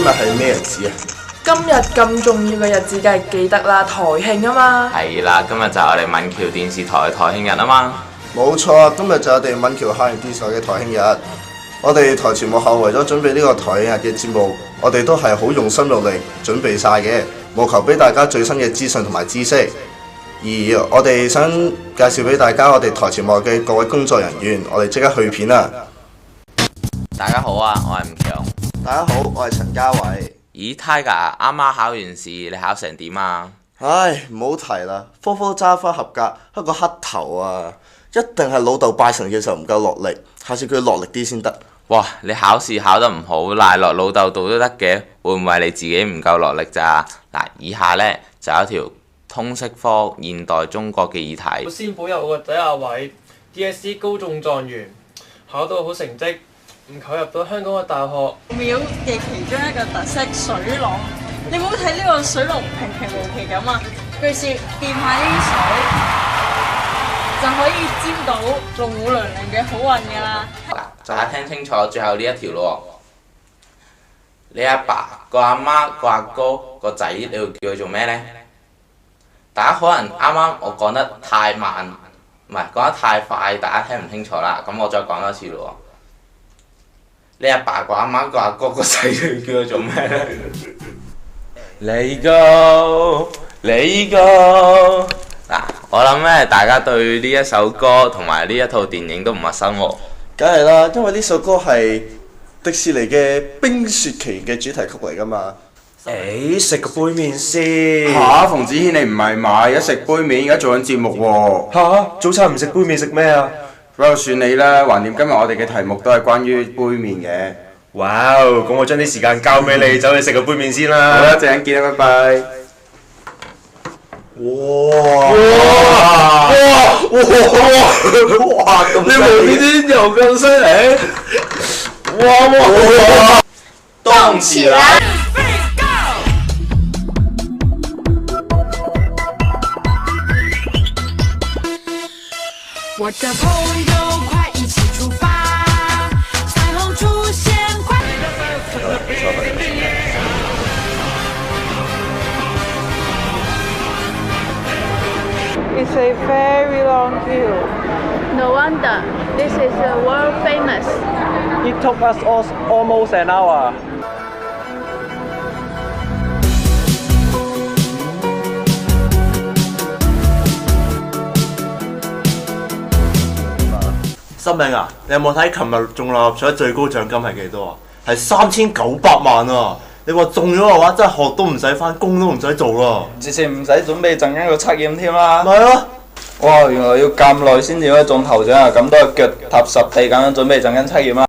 今日係咩日子啊？今日咁重要嘅日子，梗係記得啦，台慶啊嘛。係啦，今日就係我哋閩橋電視台嘅台慶日啊嘛。冇錯，今日就係我哋閩橋校園電視台嘅台慶日。我哋台前幕後為咗準備呢個台慶日嘅節目，我哋都係好用心努力準備晒嘅，務求俾大家最新嘅資訊同埋知識。而我哋想介紹俾大家我哋台前幕後嘅各位工作人員，我哋即刻去片啦！大家好啊，我係吳強。大家好，我係陳家偉。咦，Tiger 啱啱考完試，你考成點啊？唉，唔好提啦，科科揸翻合格，一個黑頭啊！一定係老豆拜神嘅時候唔夠落力，下次佢落力啲先得。哇，你考試考得唔好，賴落老豆度都得嘅，會唔會係你自己唔夠落力咋？嗱，以下呢，就有一條通識科現代中國嘅議題。先保佑我個仔阿偉 DSE 高中狀元，考到好成績，唔求入到香港嘅大學。廟嘅其中一個特色水浪，你唔好睇呢個水龍平平無奇咁啊！據說掂下呢啲水就可以招到龍虎娘娘嘅好運㗎啦。大家聽清楚最後呢一條咯喎，你阿爸個阿媽個阿哥個仔，你會叫佢做咩呢？大家可能啱啱我講得太慢，唔係講得太快，大家聽唔清楚啦。咁我再講多次咯喎，你阿爸個阿媽個阿哥個仔，你會叫佢做咩呢？Let go，嗱，我諗咧，大家對呢一首歌同埋呢一套電影都唔陌生喎。梗係啦，因為呢首歌係迪士尼嘅《冰雪奇緣》嘅主題曲嚟㗎嘛。食個杯麵先。嚇，馮子軒你唔係嘛？而家食杯麵，而家做緊節目喎。嚇，早餐唔食杯麵食咩啊？不過算你啦，橫掂今日我哋嘅題目都係關於杯麵嘅。哇，咁我將啲時間交俾你，走去食個杯麵先啦。好啦，陣間見啦，拜拜。哇！咁你無端端又咁犀利？哇！動起來！我的朋友，快一起出發！彩虹出現，快！ It's a very long queue. No wonder this is world famous. It took us almost an hour. 新明啊，你有冇睇琴日中六合彩最高獎金係幾多啊？係3900萬啊！你話中咗嘅話，真係學都唔使返工都唔使做啦。之前唔使準備陣間個測驗添啦。咪係咯。哇，原來要咁耐先至可以中頭獎啊！咁都係腳踏實地咁樣準備陣間測驗啦。